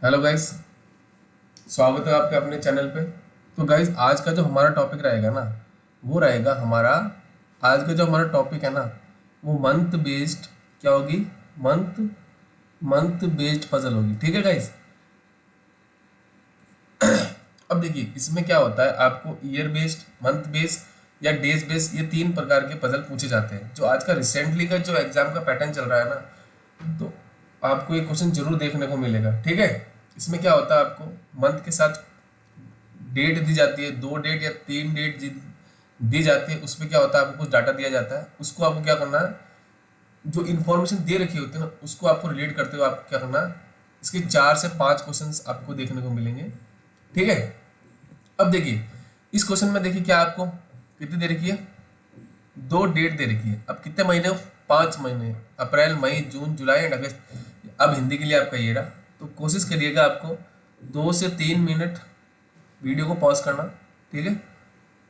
Hello guys, स्वागत है आपके अपने चैनल पे। तो गाइस, आज का जो हमारा टॉपिक रहेगा ना, वो रहेगा हमारा आज का जो हमारा टॉपिक है ना, वो मंथ बेस्ड क्या होगी? मंथ मंथ बेस्ड पजल होगी। ठीक है गाइस। अब देखिए, इसमें क्या होता है, आपको ईयर बेस्ड, मंथ बेस्ड या डेज बेस्ड, ये तीन प्रकार के पजल पूछे जाते हैं। जो आज का रिसेंटली का जो एग्जाम का पैटर्न चल रहा है ना, तो आपको ये क्वेश्चन जरूर देखने को मिलेगा। ठीक है। इसमें क्या होता है, आपको मंथ के साथ डेट दी जाती है, दो डेट या तीन डेट दी जाती है। उसमें क्या होता है, आपको कुछ डाटा दिया जाता है, उसको आपको क्या करना है, जो इन्फॉर्मेशन दे रखी होती है ना, उसको आपको रिलेट करते हुए आपको क्या करना है, इसके 4 से 5 क्वेश्चंस आपको देखने को मिलेंगे। ठीक है। अब देखिए, इस क्वेश्चन में देखिए क्या आपको कितनी दे रखी है, दो डेट दे रखी है। अब कितने महीने हो? 5 महीने, अप्रैल, मई, जून, जुलाई एंड अगस्त। अब हिंदी के लिए आपका ये रहा। तो कोशिश करिएगा आपको 2 से 3 मिनट वीडियो को पॉज करना। ठीक है।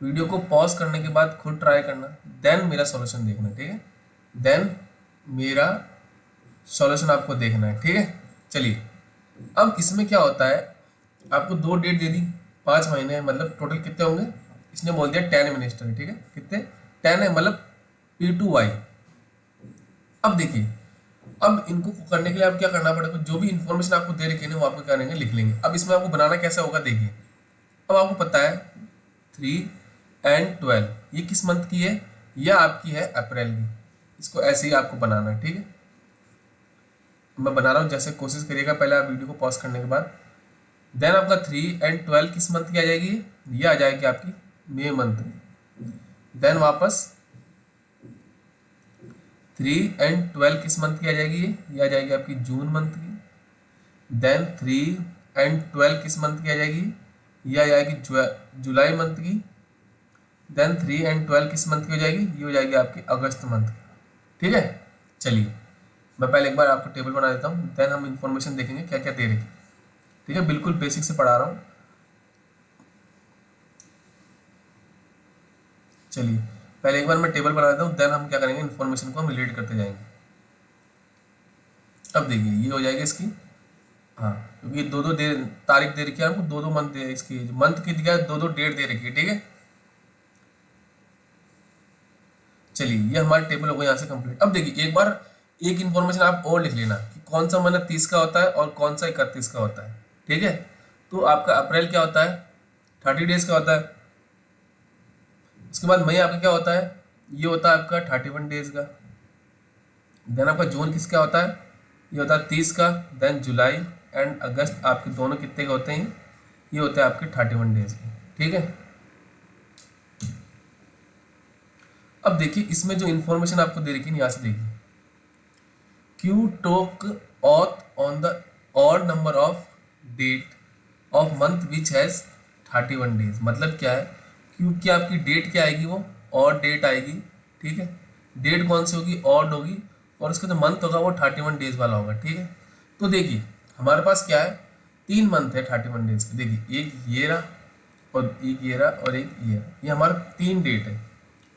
वीडियो को पॉज करने के बाद खुद ट्राई करना, देन मेरा सॉल्यूशन देखना। ठीक है। देन मेरा सॉल्यूशन आपको देखना है। ठीक है। चलिए, अब इसमें क्या होता है, आपको दो डेट दे दी, 5 महीने, मतलब टोटल कितने होंगे? इसने बोल दिया 10 मिनिस्टर। ठीक है। कितने? 10 है, मतलब P2Y। अब देखिए, अब इनको करने के लिए आप क्या करना पड़ेगा, जो भी इन्फॉर्मेशन आपको दे रखी है ना, वो आपको क्या करेंगे, लिख लेंगे। अब इसमें आपको बनाना कैसा होगा, देखिए। अब आपको पता है 3 and 12 ये किस मंथ की है? यह आपकी है अप्रैल की। इसको ऐसे ही आपको बनाना है। ठीक है। मैं बना रहा हूँ, जैसे कोशिश करिएगा पहले आप वीडियो को पॉज करने के बाद। देन आपका 3 and 12 किस मंथ की आ जाएगी? ये आ जाएगी आपकी मई मंथ की। देन वापस 3 and 12 किस मंथ की आ जाएगी? ये आ जाएगी आपकी जून मंथ की। देन 3 and 12 किस मंथ की आ जाएगी? ये आ जाएगी जुलाई मंथ की। देन 3 and 12 किस मंथ की हो जाएगी? ये हो जाएगी आपकी अगस्त मंथ की। ठीक है। चलिए, मैं पहले एक बार आपको टेबल बना देता हूँ, देन हम इंफॉर्मेशन देखेंगे क्या क्या दे रही है। ठीक है, बिल्कुल बेसिक से पढ़ा रहा हूँ। चलिए, पहले एक बार मैं टेबल बना देता हूँ, देन हम क्या करेंगे, इन्फॉर्मेशन को हम रिलेट करते जाएंगे। अब देखिए, ये हो जाएगी इसकी, हाँ, क्योंकि दो दो दे तारीख दे रखी है आपको, दो दो मंथ दे, इसकी मंथ की दिया, दो दो डेट दे रखी है। ठीक है। चलिए, ये हमारी टेबल हो गई यहाँ से कंप्लीट। अब देखिए, एक बार एक इन्फॉर्मेशन आप और लिख लेना कि कौन सा महीना 30 का होता है और कौन सा 31 का होता है। ठीक है। तो आपका अप्रैल क्या होता है? 30 डेज का होता है। उसके बाद मई आपका क्या होता है? ये होता है आपका 31 डेज का। देन आपका जून किसका होता है? ये होता है 30 का। देन जुलाई एंड अगस्त आपके दोनों कितने के होते हैं? ये होते हैं आपके 31 डेज के। ठीक है। अब देखिए, इसमें जो इन्फॉर्मेशन आपको दे रखी है, यहाँ से देखिए, Q took oath on the odd number of date of month which has 31 days. मतलब क्या है, क्योंकि आपकी डेट क्या आएगी, वो ऑड डेट आएगी। ठीक है। डेट कौन सी होगी? ऑड होगी। और उसका जो मंथ होगा वो 31 डेज वाला होगा। ठीक है। तो देखिए, हमारे पास क्या है, 3 मंथ है 31 डेज के। देखिए, एक ये रहा और एक ये रहा और एक ये रहा, ये हमारा 3 डेट है।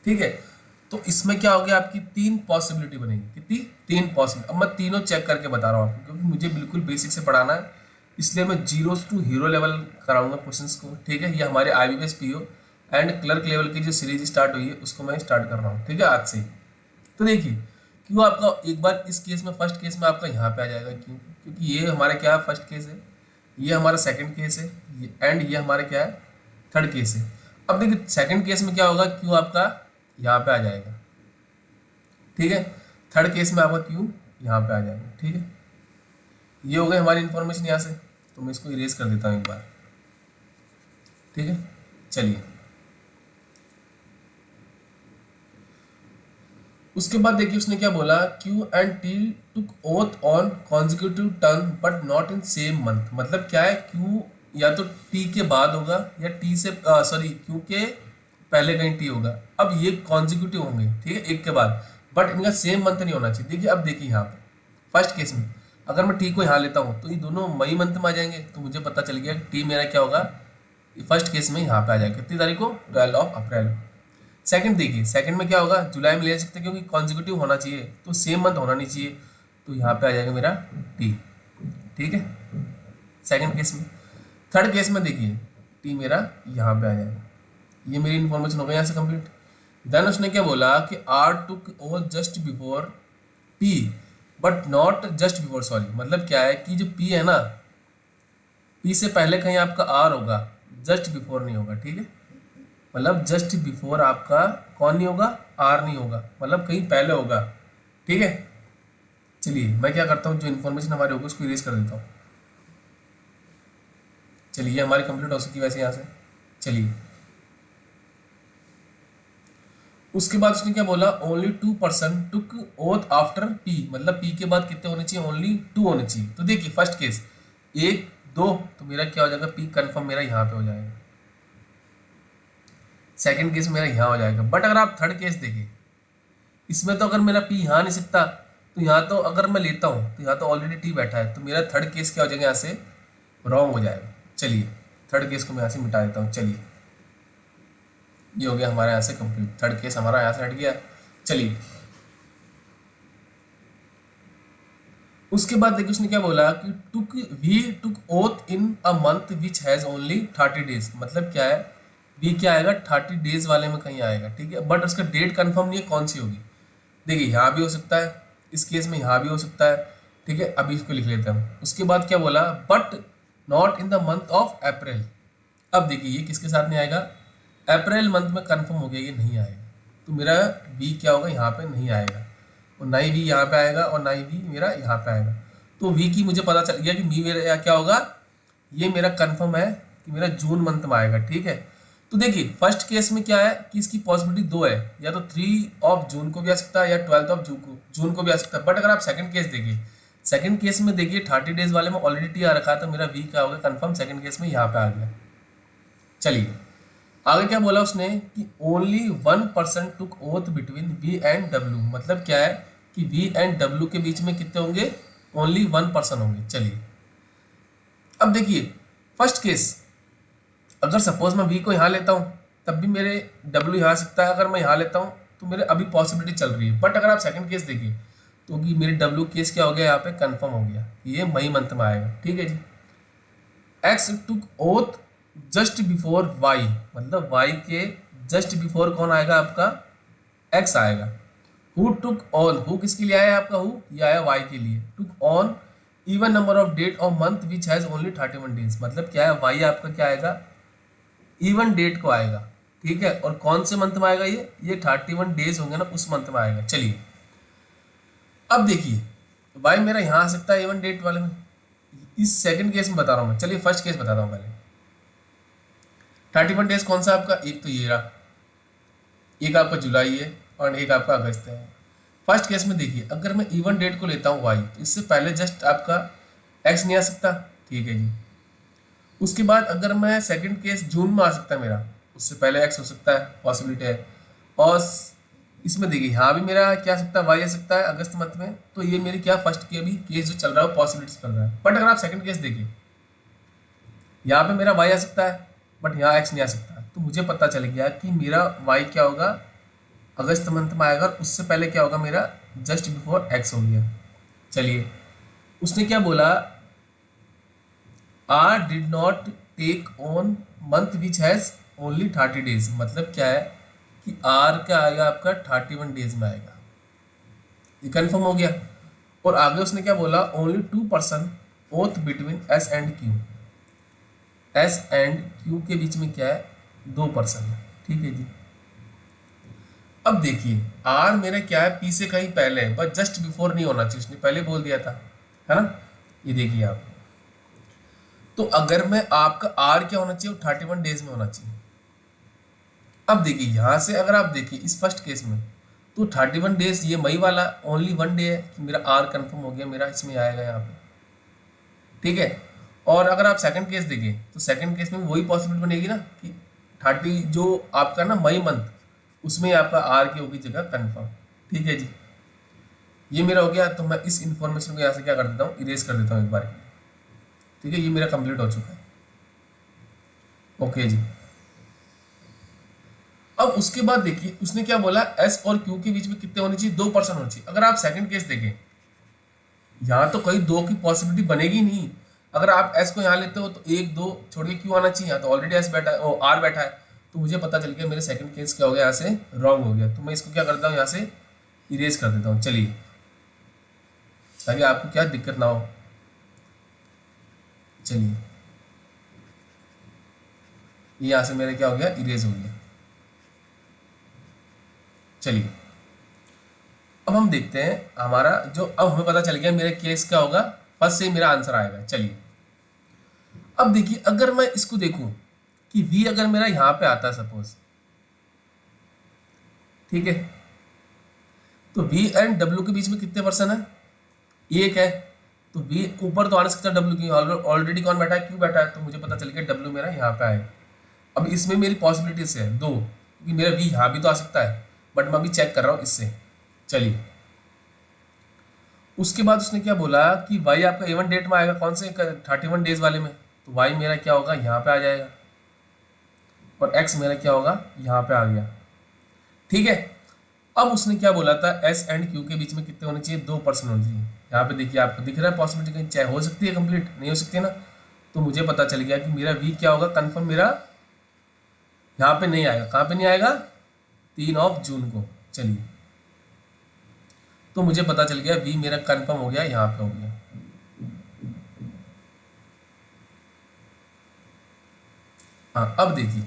ठीक है। तो इसमें क्या होगी, आपकी 3 पॉसिबिलिटी बनेगी। कितनी? 3 पॉसिबिलिटी। अब मैं तीनों चेक करके बता रहा हूँ आपको, क्योंकि मुझे बिल्कुल बेसिक से पढ़ाना है, इसलिए मैं जीरो टू हीरो लेवल कराऊंगा क्वेश्चंस को। ठीक है। ये हमारे IBPS PO and clerk level की जो सीरीज स्टार्ट हुई है, उसको मैं स्टार्ट कर रहा हूँ। ठीक है, आज से। तो देखिए, क्यों आपका एक बार इस केस में, फर्स्ट केस में आपका यहाँ पे आ जाएगा। क्यों? क्योंकि ये हमारा क्या है, फर्स्ट केस है, ये हमारा सेकंड केस है, एंड ये हमारा क्या है, थर्ड केस है। अब देखिए, सेकंड केस में क्या होगा, क्यों आपका यहाँ पे आ जाएगा। ठीक है। थर्ड केस में आपका क्यू यहाँ पे आ जाएगा। ठीक है। ये हो गई हमारी इंफॉर्मेशन यहाँ से। तो मैं इसको इरेज कर देता हूँ एक बार। ठीक है। चलिए, उसके बाद देखिए उसने क्या बोला, Q and T took oath on consecutive turn but not in same month. मतलब क्या है, क्यू या तो टी के बाद होगा या टी से सॉरी क्यू के पहले कहीं टी होगा। अब ये कॉन्जिक्यूटिव होंगे। ठीक है, एक के बाद, बट इनका सेम मंथ नहीं होना चाहिए। देखिए, अब देखिए यहाँ पे फर्स्ट केस में अगर मैं टी को यहाँ लेता हूँ, तो ये दोनों मई मंथ में आ जाएंगे। तो मुझे पता चल गया कि टी मेरा क्या होगा, फर्स्ट केस में यहाँ पे आ जाएगा। कितनी तारीख को? 12 अप्रैल। सेकंड देखिए, सेकंड में क्या होगा, जुलाई में ले सकते हैं, क्योंकि कॉन्जिक्यूटिव होना चाहिए, तो सेम मंथ होना नहीं चाहिए। तो यहाँ पे आ जाएगा मेरा टी। ठीक है। सेकंड केस में। थर्ड केस में देखिए टी मेरा यहाँ पे आ जाएगा। ये मेरी इन्फॉर्मेशन हो गई यहाँ से कंप्लीट। देन उसने क्या बोला कि R took O just before P but not just before, sorry मतलब क्या है कि जो पी है ना, पी से पहले कहीं आपका आर होगा, जस्ट बिफोर नहीं होगा, ठीक है। मतलब जस्ट बिफोर आपका कौन नहीं होगा, आर नहीं होगा, मतलब कहीं पहले होगा, ठीक है। चलिए मैं क्या करता हूँ, जो इन्फॉर्मेशन हमारी होगी उसको इरेज कर देता हूँ। चलिए हमारी कंप्लीट हो सकी वैसे यहाँ से। चलिए उसके बाद उसने क्या बोला, ओनली 2% टुक ओथ आफ्टर पी, मतलब पी के बाद कितने होने चाहिए, ओनली 2 होने चाहिए। तो देखिए फर्स्ट केस 1 2, तो मेरा क्या हो जाएगा, पी कंफर्म मेरा यहाँ पे हो जाएगा। सेकंड केस मेरा यहाँ हो जाएगा। बट अगर आप थर्ड केस देखिए, इसमें तो अगर मेरा पी यहाँ नहीं सकता, तो यहाँ तो अगर मैं लेता हूँ तो यहाँ तो ऑलरेडी टी बैठा है, तो मेरा थर्ड केस क्या हो जाएगा, यहाँ से रॉन्ग हो जाएगा। चलिए थर्ड केस को मैं यहाँ से मिटा देता हूँ। चलिए ये हो गया हमारे यहाँ से कंप्लीट, थर्ड केस हमारा यहाँ से हट गया। चलिए उसके बाद देखिए उसने क्या बोला कि टुक oath in a month which has only 30 days, मतलब क्या है, वी क्या आएगा 30 डेज वाले में कहीं आएगा, ठीक है। बट उसका डेट कंफर्म नहीं है कौन सी होगी। देखिए यहाँ भी हो सकता है, इस केस में यहाँ भी हो सकता है, ठीक है। अभी इसको लिख लेते हैं हम। उसके बाद क्या बोला, but not in the month of April. अब देखिए ये किसके साथ नहीं आएगा, अप्रैल मंथ में कंफर्म हो गया ये नहीं आएगा, तो मेरा वी क्या होगा, यहाँ पे नहीं आएगा, और ना ही वी यहाँ पे आएगा और ना ही वी मेरा यहाँ पे आएगा। तो वी की मुझे पता चल गया कि वी मेरा क्या होगा, ये मेरा कंफर्म है कि मेरा जून मंथ में आएगा, ठीक है। तो देखिए फर्स्ट केस में क्या है कि इसकी पॉसिबिलिटी 2 है, या तो 3 ऑफ जून को भी आ सकता है या 12 ऑफ जून को भी आ सकता है। बट अगर आप सेकंड केस देखिए, सेकंड केस में देखिए 30 डेज वाले में ऑलरेडी टी आ रखा है, तो मेरा वी क्या होगा कंफर्म सेकंड केस में यहाँ पे आ गया। चलिए आगे क्या बोला उसने कि only 1% took oath between V and W, मतलब क्या है कि वी एंड डब्ल्यू के बीच में कितने होंगे, ओनली 1% होंगे। चलिए अब देखिए फर्स्ट केस, अगर सपोज मैं वी को यहाँ लेता हूँ तब भी मेरे डब्ल्यू यहाँ आ सकता है, अगर मैं यहाँ लेता हूँ तो मेरे अभी पॉसिबिलिटी चल रही है। बट अगर आप सेकंड केस देखिए तो कि मेरे डब्ल्यू केस क्या हो गया, यहाँ पे कंफर्म हो गया, ये मई मंथ में आएगा, ठीक है जी। X took oath just before Y, मतलब वाई के जस्ट बिफोर कौन आएगा, आपका एक्स आएगा। हु टुक ऑन, हु किसके लिए आया आपका, हु ये आया वाई के लिए। Took on even number of date of month which has only 31 days, मतलब क्या है, वाई आपका क्या आएगा, इवन डेट को आएगा, ठीक है। और कौन से मंथ में आएगा, ये 31 डेज होंगे ना, उस मंथ में आएगा। चलिए अब देखिए वाई मेरा यहाँ आ सकता है इवन डेट वाले में, इस सेकंड केस में बता रहा हूँ मैं। चलिए फर्स्ट केस बताता हूँ पहले। 31 डेज कौन सा आपका, एक तो ये रहा, एक आपका जुलाई है और एक आपका अगस्त है। फर्स्ट केस में देखिए अगर मैं इवन डेट को लेता हूँ वाई, तो इससे पहले जस्ट आपका एक्स नहीं आ सकता, ठीक है जी। उसके बाद अगर मैं सेकंड केस जून में आ सकता है मेरा, उससे पहले एक्स हो सकता है, पॉसिबिलिटी है। और इसमें देखिए यहाँ भी मेरा क्या आ सकता है, वाई आ सकता है अगस्त मंथ में। तो ये मेरी क्या फर्स्ट के अभी केस जो चल रहा है पॉसिबिलिटी चल रहा है। बट अगर आप सेकंड केस देखिए, यहाँ पे मेरा वाई आ सकता है बट यहाँ एक्स नहीं आ सकता, तो मुझे पता चल गया कि मेरा वाई क्या होगा, अगस्त मंथ में आएगा, और उससे पहले क्या होगा मेरा जस्ट बिफोर एक्स हो गया। चलिए उसने क्या बोला, R did not take on month which has only 30 days, मतलब क्या है कि आर क्या आएगा आपका 31 डेज में आएगा, ये कंफर्म हो गया। और आगे उसने क्या बोला, only 2% oath between S and Q, S and Q के बीच में क्या है 2%, ठीक है जी। अब देखिए आर मेरा क्या है, पी से कहीं पहले है, बस जस्ट बिफोर नहीं होना चाहिए, उसने पहले बोल दिया था, है ना। ये देखिए आप, तो अगर मैं आपका आर क्या होना चाहिए, 31 डेज में होना चाहिए। अब देखिए यहाँ से अगर आप देखिए इस फर्स्ट केस में, तो 31 डेज ये मई वाला ओनली 1 डे है कि मेरा आर कंफर्म हो गया, मेरा इसमें आएगा यहाँ पे, ठीक है। और अगर आप सेकंड केस देखें तो सेकंड केस में वही पॉसिबिलिटी बनेगी ना कि 30 जो आपका ना मई मंथ, उसमें आपका आर की होगी जगह कंफर्म, ठीक है जी। ये मेरा हो गया। तो मैं इस इंफॉर्मेशन को यहाँ से क्या कर देता हूँ, इरेज कर देता हूँ एक बार के लिए, ठीक है। ये मेरा कंप्लीट हो चुका है, ओके जी। अब उसके बाद देखिए उसने क्या बोला, एस और क्यू के बीच में कितने होने चाहिए, 2% होने चाहिए। अगर आप सेकंड केस देखें, यहाँ तो कहीं 2 की पॉसिबिलिटी बनेगी नहीं। अगर आप एस को यहाँ लेते हो तो एक दो छोड़ के क्यू आना चाहिए, तो ऑलरेडी एस बैठा है, ओ आर बैठा है, तो मुझे पता चल गया मेरे सेकंड केस क्या हो गया, यहाँ से रॉन्ग हो गया। तो मैं इसको क्या करता हूँ, यहाँ से इरेज कर देता हूँ, चलिए, ताकि आपको क्या दिक्कत ना हो। चलिए, ये यहाँ से मेरा क्या हो गया, इरेज हो गया। चलिए, अब हम देखते हैं हमारा जो, अब हमें पता चल गया मेरा केस क्या होगा, फर्स्ट से ही मेरा आंसर आएगा। चलिए, अब देखिए अगर मैं इसको देखूं कि v अगर मेरा यहां पे आता है सपोज, ठीक है, तो v एंड w के बीच में कितने परसेंट है, एक है, तो v ऊपर तो आ नहीं सकता w की, ऑलरेडी कौन बैठा है, q बैठा है, तो मुझे पता चल गया w मेरा यहाँ पे आएगा। अब इसमें मेरी पॉसिबिलिटीज है दो, क्योंकि मेरा v यहाँ भी तो आ सकता है, बट मैं अभी चेक कर रहा हूँ इससे। चलिए, उसके बाद उसने क्या बोला कि y आपका इवन डेट में आएगा, कौन से 31 डेज वाले में, तो y मेरा क्या होगा, यहाँ पे आ जाएगा, और x मेरा क्या होगा, यहाँ पे आ गया। ठीक है, अब उसने क्या बोला था, s एंड q के बीच में कितने होने चाहिए, 2% होने चाहिए। यहाँ पे देखिए आपको दिख रहा है पॉसिबिलिटी कहीं चाहे हो सकती है कंप्लीट, नहीं हो सकती ना, तो मुझे पता चल गया कि मेरा v क्या होगा, कंफर्म मेरा यहाँ पे नहीं आएगा। कहाँ पे नहीं आएगा, 3 जून को। चलिए, तो मुझे पता चल गया v मेरा कंफर्म हो गया, यहाँ पे हो गया। हाँ, अब देखिए,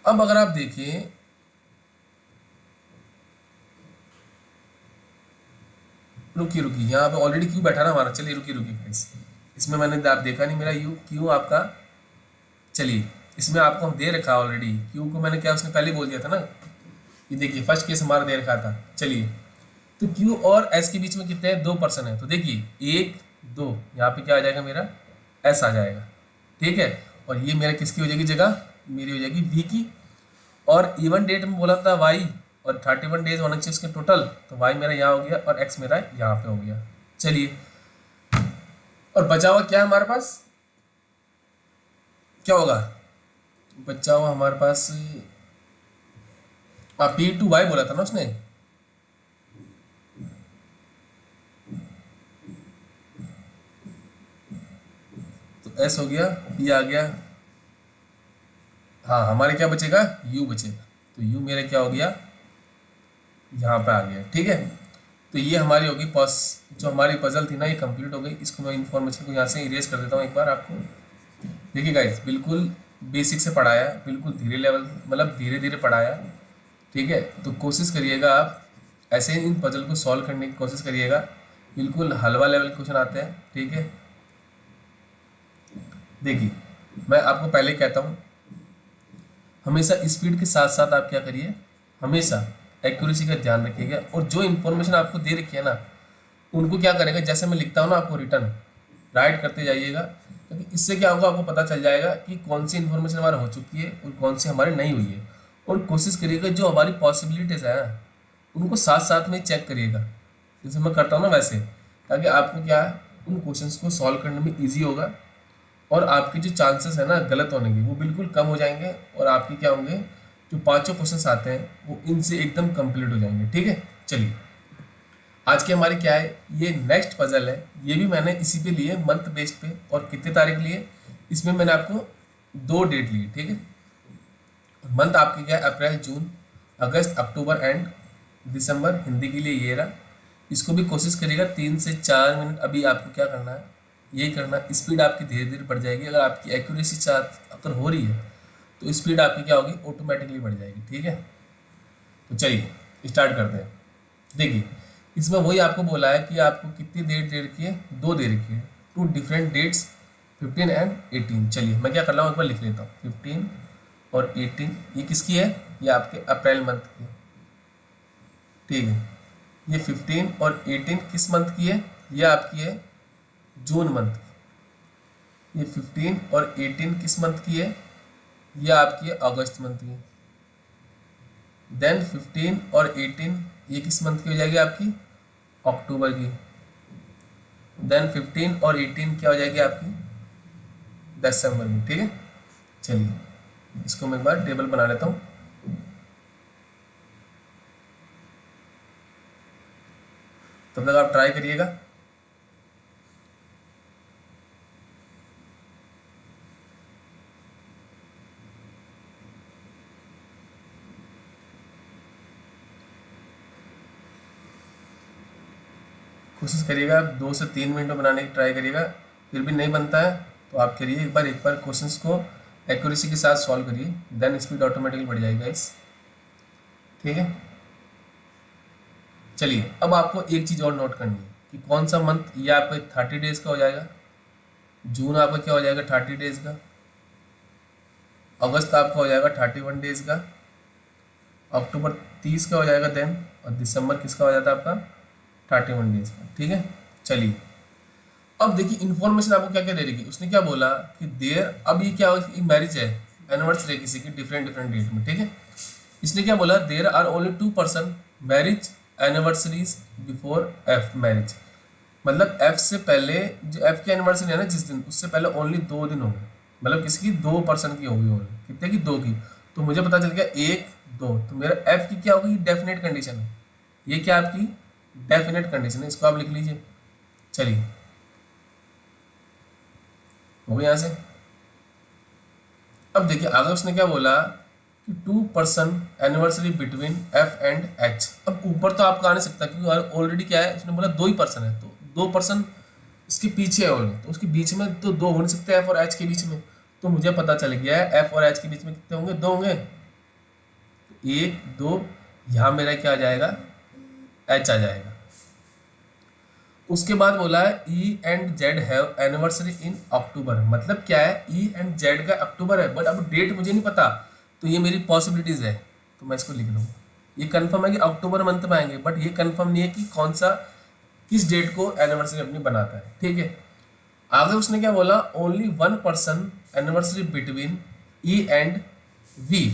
अब अगर आप देखिए, रुकी रुकी, यहाँ पे ऑलरेडी क्यू बैठा ना हमारा। चलिए रुकी रुकी गाइस, इसमें मैंने आप देखा नहीं मेरा यू क्यू आपका। चलिए, इसमें आपको हम दे रखा ऑलरेडी, क्यू को मैंने क्या उसने पहले बोल दिया था ना, ये देखिए फर्स्ट केस हमारा दे रखा था। चलिए, तो क्यू और एस के बीच में कितने हैं, 2% है, तो देखिए 1 2, यहाँ पे क्या आ जाएगा मेरा, एस आ जाएगा। ठीक है, और ये मेरा किसकी हो जाएगी जगह, मेरी हो जाएगी वी की। और इवन डेट में बोला था वाई, और 31 डेज होना चाहिए उसके टोटल, तो वाई मेरा यहाँ हो गया और एक्स मेरा यहाँ पे हो गया। चलिए, और बचा हुआ क्या है हमारे पास, क्या होगा, बचा हुआ हमारे पास पी टू वाई बोला था ना उसने, तो एस हो गया, पी आ गया, हाँ हमारे क्या बचेगा, यू बचेगा, तो यू मेरा क्या हो गया, यहाँ पे आ गया। ठीक है, तो ये हमारी होगी पॉस, जो हमारी पजल थी ना ये कंप्लीट हो गई। इसको मैं इन्फॉर्मेशन को यहाँ से इरेज कर देता हूँ एक बार आपको। देखिए गाइस, बिल्कुल बेसिक से पढ़ाया, बिल्कुल धीरे लेवल, मतलब धीरे धीरे पढ़ाया। ठीक है, तो कोशिश करिएगा आप ऐसे इन पजल को सॉल्व करने की कोशिश करिएगा, बिल्कुल हलवा लेवल क्वेश्चन आते हैं। ठीक है, देखिए मैं आपको पहले कहता हूँ, हमेशा स्पीड के साथ साथ आप क्या करिए, हमेशा एक्यूरेसी का ध्यान रखिएगा, और जो इन्फॉर्मेशन आपको दे रखी है ना उनको क्या करेगा, जैसे मैं लिखता हूँ ना आपको रिटर्न राइट करते जाइएगा, क्योंकि इससे क्या होगा, आपको पता चल जाएगा कि कौन सी इन्फॉर्मेशन हमारी हो चुकी है और कौन सी हमारी नहीं हुई है। और कोशिश करिएगा जो हमारी पॉसिबिलिटीज़ है ना उनको साथ साथ में चेक करिएगा, जैसे मैं करता हूँ ना वैसे, ताकि आपको क्या है उन क्वेश्चंस को सॉल्व करने में ईजी होगा, और आपके जो चांसेस है ना गलत होने के वो बिल्कुल कम हो जाएंगे, और आपके क्या होंगे, जो पांचों क्वेश्चंस आते हैं वो इनसे एकदम कंप्लीट हो जाएंगे। ठीक है, चलिए आज की हमारी क्या है, ये नेक्स्ट पजल है, ये भी मैंने इसी पे लिए मंथ बेस्ड पे, और कितने तारीख लिए, इसमें मैंने आपको 2 डेट लिए। ठीक है, मंथ आपकी क्या है, अप्रैल जून अगस्त अक्टूबर एंड दिसंबर, हिंदी के लिए ये रहा। इसको भी कोशिश करिएगा 3 से 4 मिनट, अभी आपको क्या करना है, यही करना है, स्पीड आपकी धीरे धीरे बढ़ जाएगी। अगर आपकी एक्यूरेसी चार्ट अगर हो रही है तो स्पीड आपकी क्या होगी, ऑटोमेटिकली बढ़ जाएगी। ठीक है, तो चलिए स्टार्ट करते हैं। देखिए, इसमें वही आपको बोला है कि आपको कितनी डेट दे रखी है, 2 दे रखी है, 2 डिफरेंट डेट्स 15 एंड 18। चलिए मैं क्या कर रहा हूँ, एक बार लिख लेता हूँ, 15 और 18 ये किसकी है, ये आपके अप्रैल मंथ की है। ठीक है, ये 15 और 18 किस मंथ की है, ये आपकी है जून मंथ की। ये 15 और 18 किस मंथ की है, ये आपकी है अगस्त मंथ की। देन 15 और 18 ये किस मंथ की हो जाएगी, आपकी अक्टूबर की। देन 15 और 18 क्या हो जाएगी आपकी दिसंबर की। ठीक है, चलिए इसको मैं एक बार टेबल बना लेता हूँ। तब तक आप ट्राई करिएगा। कोशिश करिएगा, 2 से 3 मिनट में बनाने की ट्राई करिएगा, फिर भी नहीं बनता है तो आप करिए एक बार क्वेश्चंस को एक्यूरेसी के साथ सॉल्व करिए, देन स्पीड ऑटोमेटिकली बढ़ जाएगी गाइस। ठीक है, चलिए अब आपको एक चीज़ और नोट करनी है कि कौन सा मंथ, ये आपका 30 डेज का हो जाएगा, जून आपका क्या हो जाएगा 30 डेज का, अगस्त आपका हो जाएगा 31 डेज का, अक्टूबर 30 का हो जाएगा देन, और दिसंबर किसका हो जाता है आपका 31 डेज का। ठीक है, चलिए अब देखिए इन्फॉर्मेशन आपको क्या क्या दे रही है। उसने क्या बोला कि देर, अब ये क्या मैरिज है, एनिवर्सरी किसी की डिफरेंट डिफरेंट डेट में। ठीक है, इसने क्या बोला, there are only 2 person marriage anniversaries before F marriage, मतलब एफ से पहले, जो एफ की एनिवर्सरी है ना जिस दिन, उससे पहले ओनली 2 दिन होंगे, मतलब किसी की 2 पर्सन की होगी, ओनली कितने की 2 की। तो मुझे पता चल गया 1 2, तो मेरा एफ की क्या होगी, डेफिनेट कंडीशन है, ये क्या आपकी डेफिनेट कंडीशन है, इसको आप लिख लीजिए। चलिए हो गया यहाँ से। अब देखिए आगे उसने क्या बोला कि 2 person anniversary between F and H. अब ऊपर तो आपका आ नहीं सकता क्योंकि ऑलरेडी क्या है, उसने बोला 2 ही पर्सन है, तो 2 पर्सन इसके पीछे है ऑलरेडी, तो उसके बीच में तो 2 हो नहीं सकते एफ और एच के बीच में। तो मुझे पता चल गया है एफ और एच के बीच में कितने होंगे, 2 होंगे, 1 2, यहाँ मेरा क्या आ जाएगा, एच आ जाएगा। उसके बाद बोला है E and Z have anniversary in October, मतलब क्या है, ई एंड जेड का अक्टूबर है, बट अब डेट मुझे नहीं पता, तो ये मेरी पॉसिबिलिटीज है, तो मैं इसको लिख लूँगा। ये कंफर्म है कि अक्टूबर मंथ में आएंगे, बट ये कंफर्म नहीं है कि कौन सा, किस डेट को एनिवर्सरी अपनी बनाता है। ठीक है, आगे उसने क्या बोला, only 1 person anniversary between E and V,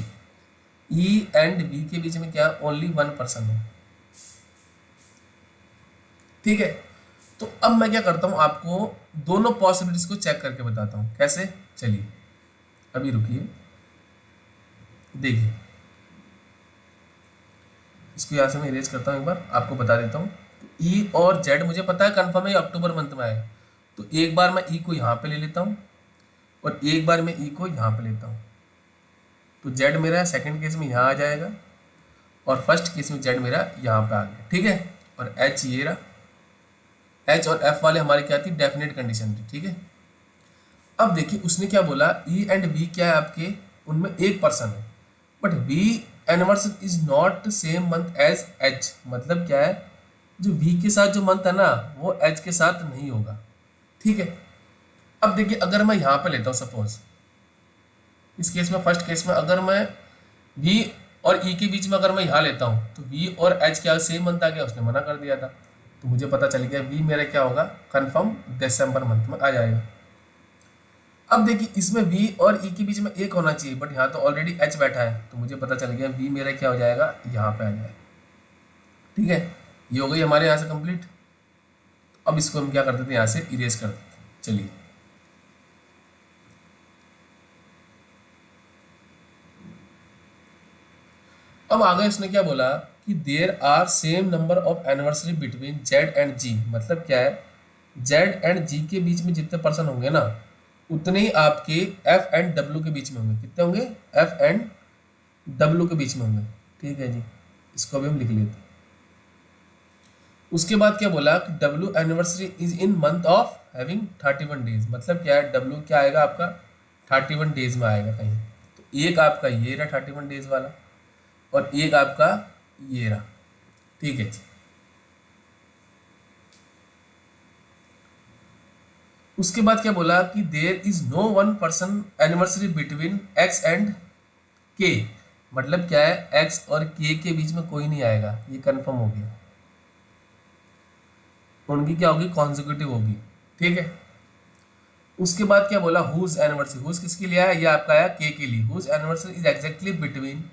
E and V के बीच में क्या, ओनली 1 पर्सन है। ठीक है, तो अब मैं क्या करता हूं, आपको दोनों पॉसिबिलिटीज को चेक करके बताता हूं कैसे। चलिए अभी रुकिए, देखिए इसको यहां से मैं इरेज करता हूं, एक बार आपको बता देता हूं। तो ई और जेड मुझे पता है कंफर्म है अक्टूबर मंथ में आएगा, तो एक बार मैं ई को यहां पे ले लेता हूं और एक बार मैं ई को यहां पे लेता हूं, तो जेड मेरा सेकंड केस में यहां आ जाएगा और फर्स्ट केस में जेड मेरा यहां पे आ गया। ठीक है, और एच ये रहा, एच और एफ वाले हमारी क्या थी, डेफिनेट कंडीशन थी। ठीक है, अब देखिए उसने क्या बोला, ई एंड वी क्या है आपके, उनमें 1 पर्सन है, but V anniversary is not same month as H, मतलब क्या है, जो वी के साथ जो मंथ है ना वो एच के साथ नहीं होगा। ठीक है, अब देखिए अगर मैं यहाँ पे लेता हूँ सपोज, इस केस में फर्स्ट केस में अगर मैं वी और ई के बीच में अगर मैं यहाँ लेता हूँ, तो वी और एच क्या सेम मंथ आ गया, उसने मना कर दिया था, तो मुझे पता चल गया वी मेरा क्या होगा, कंफर्म दिसंबर मंथ में आ जाएगा। अब देखिए इसमें वी और ई के बीच में एक होना चाहिए, बट यहाँ तो ऑलरेडी एच बैठा है, तो मुझे पता चल गया वी मेरा क्या हो जाएगा, यहाँ पे आ जाएगा। ठीक है, ये हो गई हमारे यहाँ से कंप्लीट। अब इसको हम क्या करते थे, यहाँ से इरेज कर देते। चलिए अब आगे उसने क्या बोला कि there are same number of anniversary between Z and G, मतलब क्या है, जेड एंड जी के बीच में जितने पर्सन होंगे ना, उतने ही आपके एफ एंड डब्ल्यू के बीच में होंगे। कितने होंगे, एफ एंड डब्ल्यू के बीच में होंगे। ठीक है जी, इसको भी हम लिख लेते हैं। उसके बाद क्या बोला कि W anniversary is in month of having 31 days, मतलब क्या है, डब्ल्यू क्या आएगा आपका 31 डेज में आएगा कहीं, तो एक आपका ये रहा 31 डेज वाला और एक आपका ये रहा। ठीक है जी, उसके बाद क्या बोला कि there is no 1 person anniversary between X and K, मतलब क्या है, एक्स और के बीच में कोई नहीं आएगा, ये कंफर्म हो गया, उनकी क्या होगी, कॉन्जिक्यूटिव होगी। ठीक है, उसके बाद क्या बोला, हुज एनिवर्सरी, हुज किसके लिए आया, ये आपका आया के लिए, whose anniversary is exactly between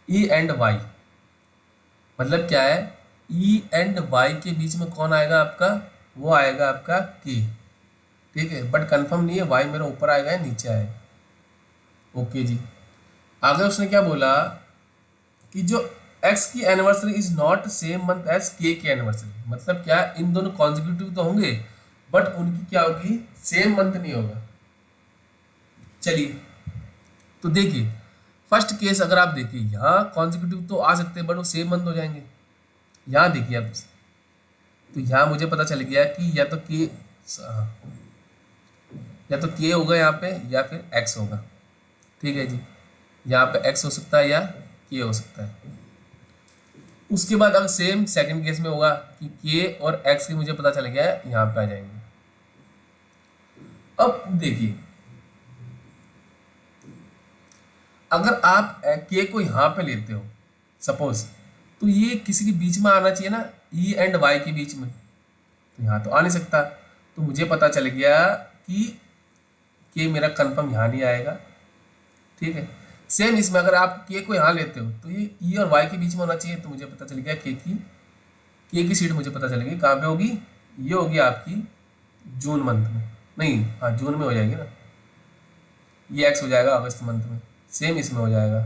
E and Y, मतलब क्या है, ई एंड वाई के बीच में कौन आएगा आपका, वो आएगा आपका के। ठीक है, बट कंफर्म नहीं है वाई मेरा ऊपर आएगा या नीचे आएगा। ओके जी, आगे उसने क्या बोला कि जो एक्स की anniversary is not same month as K anniversary, मतलब क्या, इन दोनों कॉन्जिक्यूटिव तो होंगे बट उनकी क्या होगी, सेम मंथ नहीं होगा। चलिए तो देखिए फर्स्ट केस अगर आप देखिए, यहाँ कॉन्जिक्यूटिव तो आ सकते हैं बट वो सेम मंथ हो जाएंगे। यहाँ देखिए आप, तो यहाँ मुझे पता चल गया कि या तो के होगा यहाँ पे या फिर एक्स होगा। ठीक है जी, यहाँ पे एक्स हो सकता है या के हो सकता है। उसके बाद अब सेम सेकंड केस में होगा कि के और एक्स की मुझे पता चल गया है, यहाँ पे आ जाएंगे। अब देखिए, अगर आप के को यहाँ पे लेते हो सपोज, तो ये किसी के बीच में आना चाहिए ना, ई एंड वाई के बीच में, तो यहाँ तो आ नहीं सकता। तो मुझे पता चल गया कि के मेरा कंफर्म यहाँ नहीं आएगा। ठीक है, सेम इसमें अगर आप के को यहाँ लेते हो तो ये ई और वाई के बीच में होना चाहिए। तो मुझे पता चल गया के की सीट मुझे पता चलेगी कहाँ पे होगी, ये होगी आपकी जून मंथ में, नहीं हाँ जून में हो जाएगी ना, ये एक्स हो जाएगा अगस्त मंथ में, सेम इसमें हो जाएगा।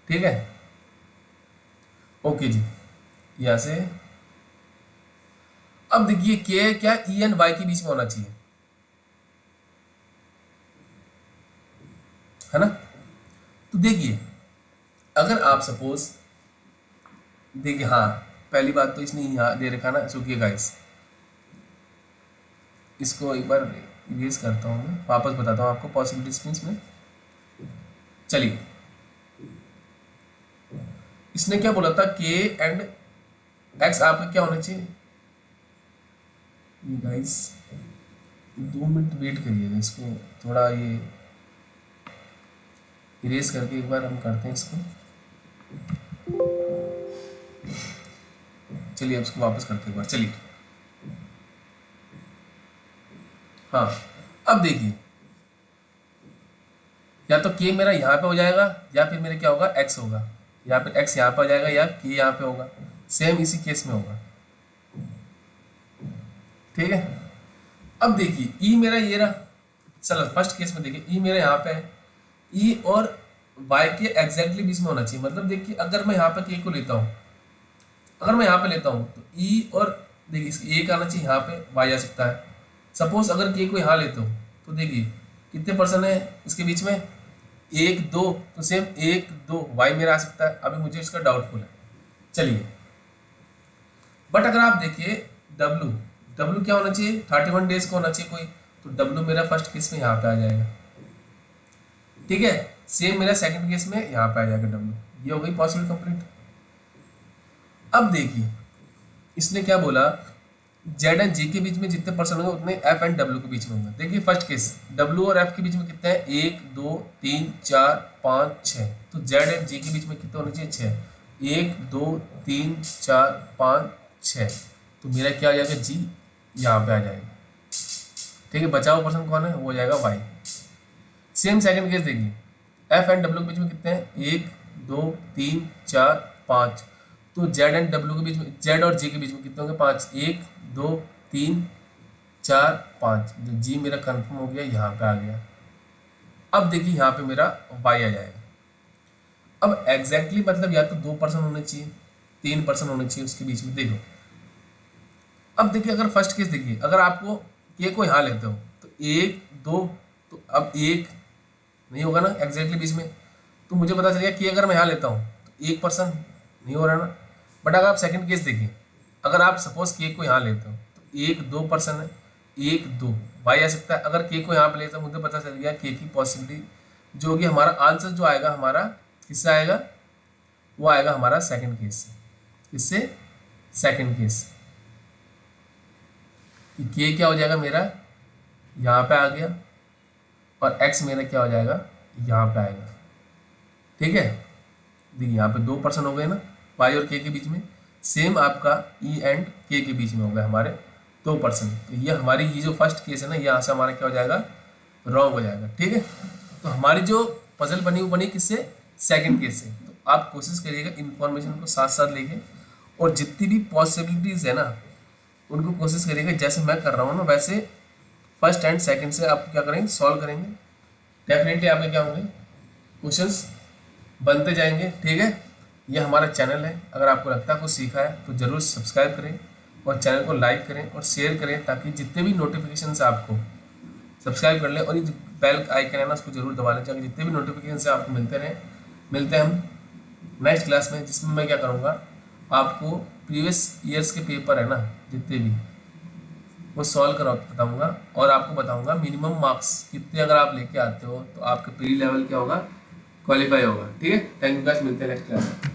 ठीक है, ओके जी। यहाँ से अब देखिए के क्या ई एंड वाई के बीच में होना चाहिए, है ना। तो देखिए अगर आप सपोज देखिए, हाँ पहली बात तो इसने यहाँ दे रखा ना, चूंकि गाइस इसको एक बार इरेज करता हूँ, मैं वापस बताता हूँ आपको पॉसिबिलिटीज में। चलिए, इसने क्या बोला था, के एंड एक्स आपका क्या होना चाहिए। गाइस 2 मिनट वेट करिएगा, इसको थोड़ा ये इरेज करके एक बार हम करते हैं इसको। चलिए अब इसको वापस करते हैं एक बार, चलिए। हाँ अब देखिए, या तो के मेरा यहाँ पे हो जाएगा या फिर मेरा क्या होगा, एक्स होगा, या फिर एक्स यहाँ पे हो जाएगा या के यहाँ पे होगा। सेम इसी केस में होगा। ठीक है, अब देखिए ई मेरा ये रहा, चलो फर्स्ट केस में देखिए ई मेरा यहाँ पे है, ई और वाई के एग्जैक्टली बीच में होना चाहिए। मतलब देखिए अगर मैं यहाँ पे के को लेता हूँ, अगर मैं यहाँ पे लेता हूँ तो ई और देखिए एक आना चाहिए, यहाँ पे वाई आ सकता है। सपोज अगर के को यहाँ लेते हो तो देखिए कितने परसेंट है इसके बीच में, 1 2, तो सेम 1 2 वाई मेरा आ सकता है। अभी मुझे इसका डाउटफुल है, चलिए। बट अगर आप देखिए डब्लू क्या होना चाहिए, 31 डेज को होना चाहिए कोई, तो डब्लू मेरा फर्स्ट केस में यहाँ पे आ जाएगा। ठीक है, सेम मेरा सेकंड केस में यहाँ पे आ जाएगा डब्लू। ये हो गई पॉसिबल कंप्लीट। अब देखिए इसने क्या बोला, जेड एंड जी के बीच में जितने परसेंट होंगे उतने एफ एंड डब्ल्यू के बीच में होंगे। देखिए फर्स्ट केस डब्ल्यू और एफ के बीच में कितना है, 1 2 3 4 5 6, तो जेड एंड जी के बीच में कितने होने चाहिए, 6। 1 2 3 4 5 6, तो मेरा क्या आ जाएगा, जी यहाँ पे आ जाएगा। ठीक है, बचा हुआ पर्सन कौन है, वो हो जाएगा वाई। सेम सेकंड केस देखिए, एफ एंड डब्ल्यू के बीच में कितने हैं, 1 2 3 4 5, तो जेड एंड डब्ल्यू के बीच में, जेड और जी के बीच में कितने होंगे, 5। 1 2 3 4 5, जी मेरा कंफर्म हो गया, यहाँ पे आ गया। अब देखिए यहाँ पे मेरा वाई आ जाएगा। अब एग्जैक्टली मतलब या तो 2% होने चाहिए, 3% होने चाहिए उसके बीच में। देखो अब देखिए, अगर फर्स्ट केस देखिए, अगर आपको के को यहाँ लेते हो तो 1 2, तो अब 1 नहीं होगा ना एग्जैक्टली बीच में, तो मुझे पता चल गया कि अगर मैं यहाँ लेता हूँ तो 1% नहीं हो रहा ना। बट अगर आप सेकंड केस देखिए, अगर आप सपोज के को यहाँ लेते हो तो 1 2% है, 1 2 वाई आ सकता है। अगर के को यहाँ पे लेता हूँ मुझे पता चल गया के की पॉसिबिलिटी जो होगी, हमारा आंसर जो आएगा हमारा किससे आएगा, वो आएगा हमारा सेकंड केस से। इससे सेकंड केस के क्या हो जाएगा मेरा, यहाँ पे आ गया, और एक्स मेरा क्या हो जाएगा, यहाँ पे आएगा। ठीक है, देखिए यहाँ पे 2% हो गए ना वाई और के बीच में। सेम आपका ई एंड के बीच में हो गया हमारे 2%। तो ये हमारी ये जो फर्स्ट केस है ना, यहाँ से हमारा क्या हो जाएगा, रॉन्ग हो जाएगा। ठीक है, तो हमारी जो पजल बनी वो बनी किससे, सेकंड केस से। तो आप कोशिश करिएगा इन्फॉर्मेशन को साथ साथ लेके, और जितनी भी पॉसिबिलिटीज़ है ना उनको कोशिश करिएगा जैसे मैं कर रहा हूँ ना वैसे फर्स्ट एंड सेकंड से आप क्या करेंगे, सॉल्व करेंगे। डेफिनेटली आपके क्या होंगे, क्वेश्चंस बनते जाएंगे। ठीक है, ये हमारा चैनल है, अगर आपको लगता है कुछ सीखा है तो ज़रूर सब्सक्राइब करें और चैनल को लाइक करें और शेयर करें, ताकि जितने भी नोटिफिकेशन से आपको सब्सक्राइब कर लें, और ये जो बेल आइकन है ना उसको जरूर दबा लें, ताकि जितने भी नोटिफिकेशन से आपको मिलते रहें। मिलते हैं हम नेक्स्ट क्लास में, जिसमें मैं क्या करूँगा, आपको प्रीवियस ईयर्स के पेपर है ना जितने भी, वो सॉल्व करा बताऊंगा, और आपको बताऊंगा मिनिमम मार्क्स कितने अगर आप लेके आते हो तो आपका प्री लेवल क्या होगा, क्वालिफाई होगा। ठीक है, थैंक यू गाइस, मिलते हैं नेक्स्ट क्लास में।